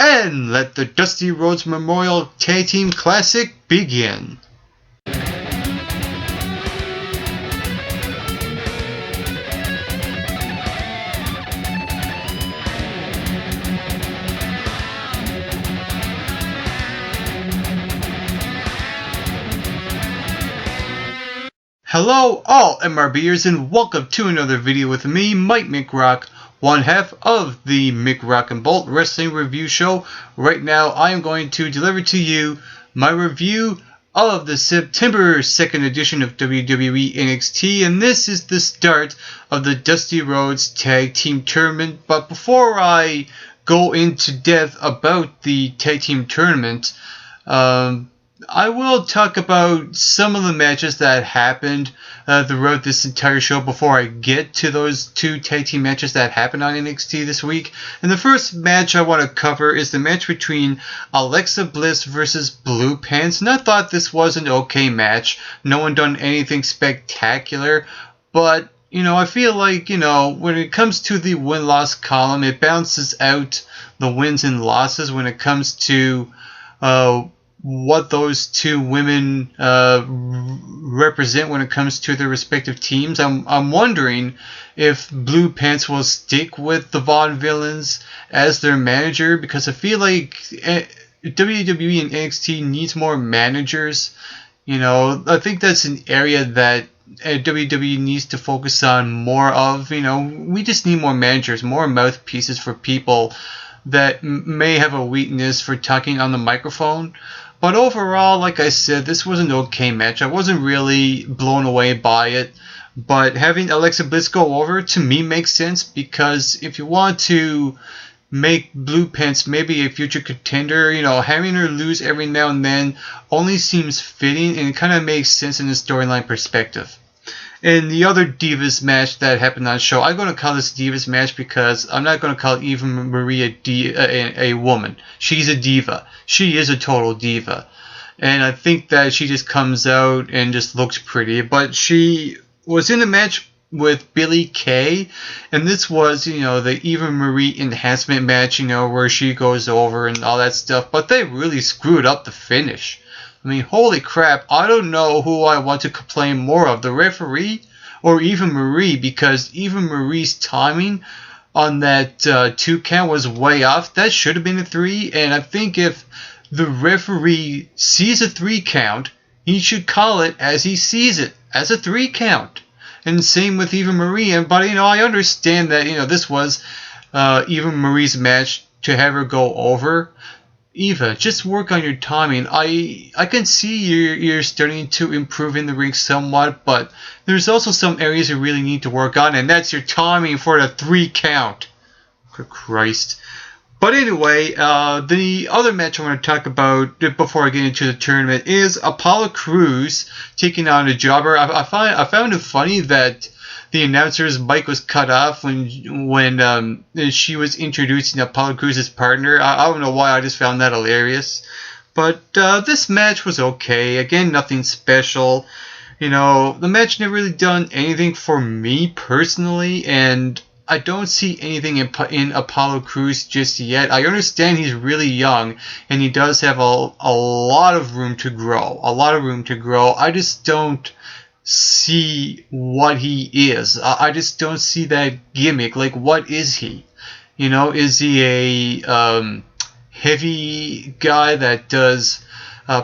And let the Dusty Rhodes Memorial Tag Team Classic begin. Hello all MRBers and welcome to another video with me, Mike McRock, one half of the McRock and Bolt Wrestling Review Show. Right now I am going to deliver to you my review of the September 2nd edition of WWE NXT, and this is the start of the Dusty Rhodes Tag Team Tournament. But before I go into depth about the Tag Team Tournament, I will talk about some of the matches that happened throughout this entire show before I get to those two tag team matches that happened on NXT this week. And the first match I want to cover is the match between Alexa Bliss versus Blue Pants. And I thought this was an okay match. No one done anything spectacular, but I feel like, when it comes to the win-loss column, it balances out the wins and losses when it comes to what those two women represent when it comes to their respective teams. I'm wondering if Blue Pants will stick with the Vaudevillains as their manager, because I feel like WWE and NXT needs more managers. I think that's an area that WWE needs to focus on more of. We just need more managers, more mouthpieces for people that may have a weakness for talking on the microphone. But overall, like I said, this was an okay match. I wasn't really blown away by it. But having Alexa Bliss go over, to me, makes sense, because if you want to make Blue Pants maybe a future contender, having her lose every now and then only seems fitting, and it kind of makes sense in the storyline perspective. And the other Divas match that happened on the show, I'm going to call this Divas match because I'm not going to call Eva Marie a woman. She's a diva. She is a total diva. And I think that she just comes out and just looks pretty. But she was in a match with Billie Kay, and this was, the Eva Marie enhancement match, where she goes over and all that stuff. But they really screwed up the finish. I mean, holy crap, I don't know who I want to complain more of, the referee or Eva Marie, because Eva Marie's timing on that 2 count was way off. That should have been a 3, and I think if the referee sees a 3 count, he should call it as he sees it, as a 3 count. And same with Eva Marie, but I understand that, this was Eva Marie's match to have her go over. Eva, just work on your timing. I can see you're starting to improve in the ring somewhat, but there's also some areas you really need to work on, and that's your timing for the 3 count. Good Christ. But anyway, the other match I want to talk about before I get into the tournament is Apollo Crews taking on a jobber. I found it funny that the announcer's mic was cut off when she was introducing Apollo Crews' partner. I don't know why, I just found that hilarious. But this match was okay. Again, nothing special. The match never really done anything for me personally, and I don't see anything in Apollo Crews just yet. I understand he's really young, and he does have a lot of room to grow. I just don't see what he is. I just don't see that gimmick. Like, what is he? Is he a heavy guy that does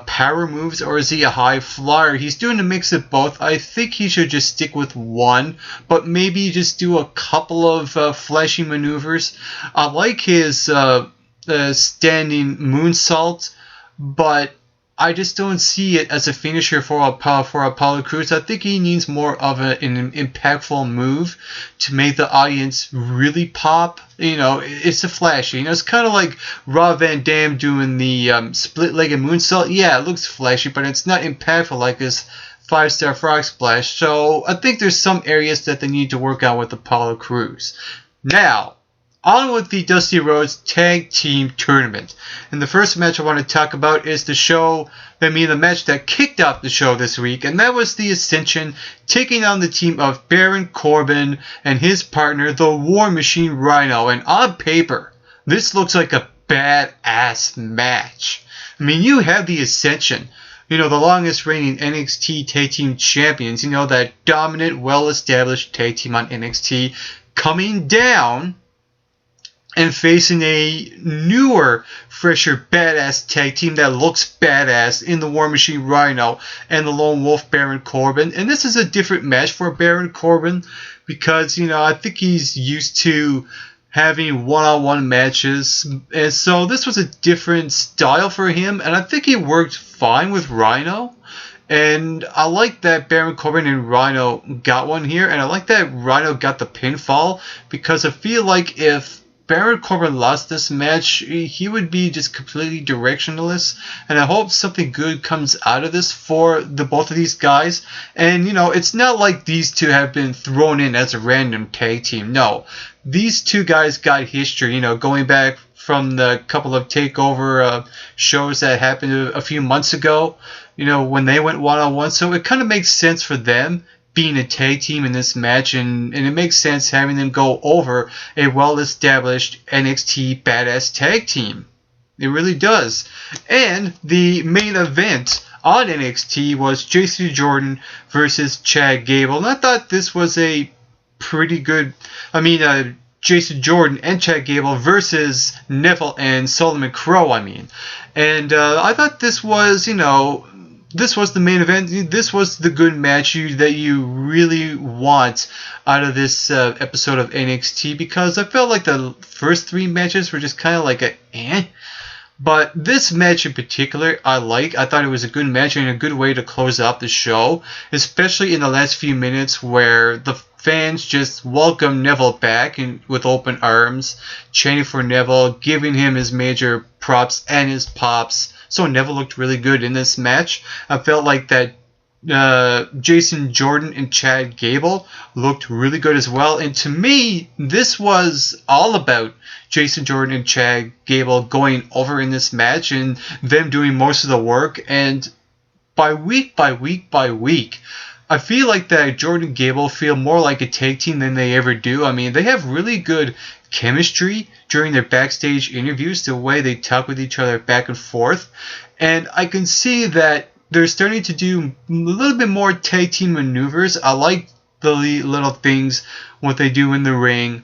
power moves, or is he a high flyer? He's doing a mix of both. I think he should just stick with one, but maybe just do a couple of flashy maneuvers. I like his standing moonsault, but I just don't see it as a finisher for Apollo Crews. I think he needs more of an impactful move to make the audience really pop. It's a flashy. It's kind of like Rob Van Dam doing the split-legged moonsault. Yeah, it looks flashy, but it's not impactful like his 5-star frog splash. So I think there's some areas that they need to work on with Apollo Crews. Now, on with the Dusty Rhodes Tag Team Tournament. And the first match I want to talk about is the match that kicked off the show this week, and that was the Ascension taking on the team of Baron Corbin and his partner, the War Machine Rhyno. And on paper, this looks like a badass match. I mean, you have the Ascension, the longest reigning NXT Tag Team Champions, that dominant, well-established tag team on NXT, coming down and facing a newer, fresher, badass tag team that looks badass in the War Machine Rhino and the Lone Wolf Baron Corbin. And this is a different match for Baron Corbin because, I think he's used to having one-on-one matches. And so this was a different style for him, and I think he worked fine with Rhino. And I like that Baron Corbin and Rhino got one here, and I like that Rhino got the pinfall because I feel like if Baron Corbin lost this match, he would be just completely directionless, and I hope something good comes out of this for the both of these guys. And it's not like these two have been thrown in as a random tag team. No, these two guys got history, going back from the couple of takeover shows that happened a few months ago, when they went one-on-one. So it kind of makes sense for them being a tag team in this match, and it makes sense having them go over a well-established NXT badass tag team. It really does. And the main event on NXT was Jason Jordan versus Chad Gable, and I thought this was a pretty good, Jason Jordan and Chad Gable versus Neville and Solomon Crowe, And I thought this was, this was the main event. This was the good match that you really want out of this episode of NXT, because I felt like the first three matches were just kind of like But this match in particular, I thought it was a good match and a good way to close out the show, especially in the last few minutes where the fans just welcomed Neville back with open arms, chanting for Neville, giving him his major props and his pops. So Neville looked really good in this match. I felt like that Jason Jordan and Chad Gable looked really good as well. And to me, this was all about Jason Jordan and Chad Gable going over in this match and them doing most of the work. And by week, I feel like that Jordan and Gable feel more like a tag team than they ever do. They have really good chemistry during their backstage interviews, the way they talk with each other back and forth. And I can see that they're starting to do a little bit more tag team maneuvers. I like the little things, what they do in the ring,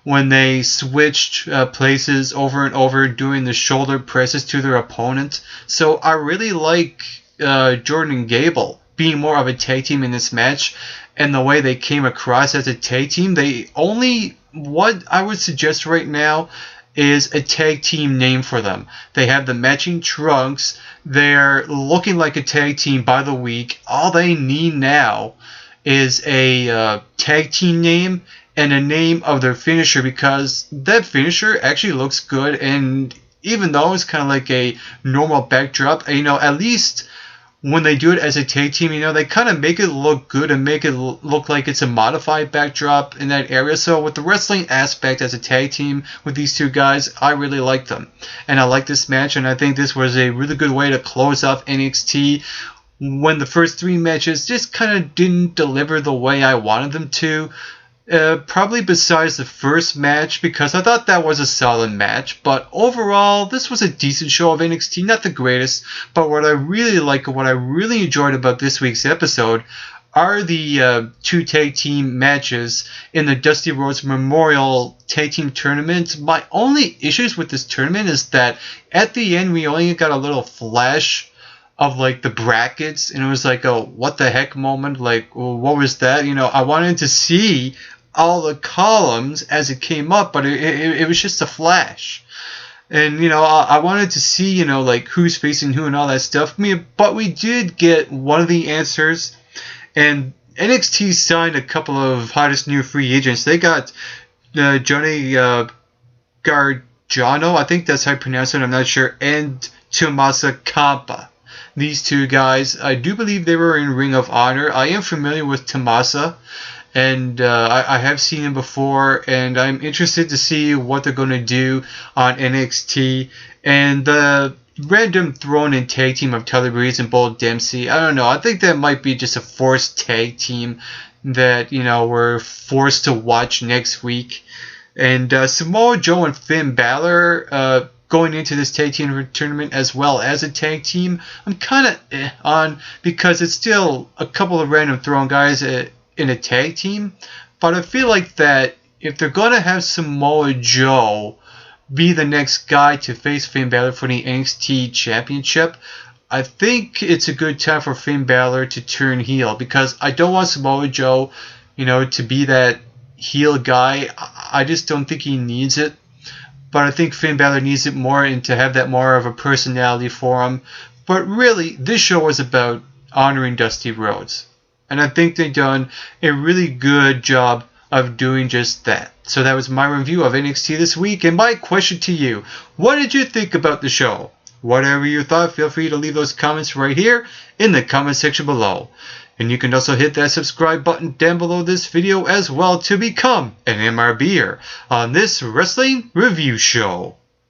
when they switched places over and over, doing the shoulder presses to their opponent. So I really like Jordan and Gable being more of a tag team in this match, and the way they came across as a tag team. What I would suggest right now is a tag team name for them. They have the matching trunks. They're looking like a tag team by the week. All they need now is a tag team name and a name of their finisher, because that finisher actually looks good. And even though it's kind of like a normal backdrop, at least when they do it as a tag team, they kind of make it look good and make it look like it's a modified backdrop in that area. So with the wrestling aspect as a tag team with these two guys, I really like them. And I like this match, and I think this was a really good way to close off NXT when the first three matches just kind of didn't deliver the way I wanted them to. Probably besides the first match, because I thought that was a solid match. But overall, this was a decent show of NXT. Not the greatest, but what I really like and what I really enjoyed about this week's episode are the two tag team matches in the Dusty Rhodes Memorial Tag Team Tournament. My only issues with this tournament is that at the end we only got a little flash of like the brackets, and it was like a what the heck moment. Like, what was that? I wanted to see all the columns as it came up, but it was just a flash. And I wanted to see like who's facing who and all that stuff. But we did get one of the answers, and NXT signed a couple of hottest new free agents. They got Johnny Gargano, I think that's how you pronounce it, I'm not sure, and Tommaso Ciampa. These two guys, I do believe they were in Ring of Honor. I am familiar with Tommaso, and I have seen him before, and I'm interested to see what they're going to do on NXT. And the random thrown-in tag team of Tyler Breeze and Bull Dempsey, I don't know. I think that might be just a forced tag team that, we're forced to watch next week. And Samoa Joe and Finn Balor going into this tag team tournament as well as a tag team, I'm kind of on, because it's still a couple of random thrown guys in a tag team. But I feel like that if they're going to have Samoa Joe be the next guy to face Finn Balor for the NXT Championship, I think it's a good time for Finn Balor to turn heel, because I don't want Samoa Joe, to be that heel guy. I just don't think he needs it. But I think Finn Balor needs it more, and to have that more of a personality for him. But really, this show was about honoring Dusty Rhodes. And I think they've done a really good job of doing just that. So that was my review of NXT this week. And my question to you, what did you think about the show? Whatever you thought, feel free to leave those comments right here in the comment section below. And you can also hit that subscribe button down below this video as well to become an MRBer on this wrestling review show.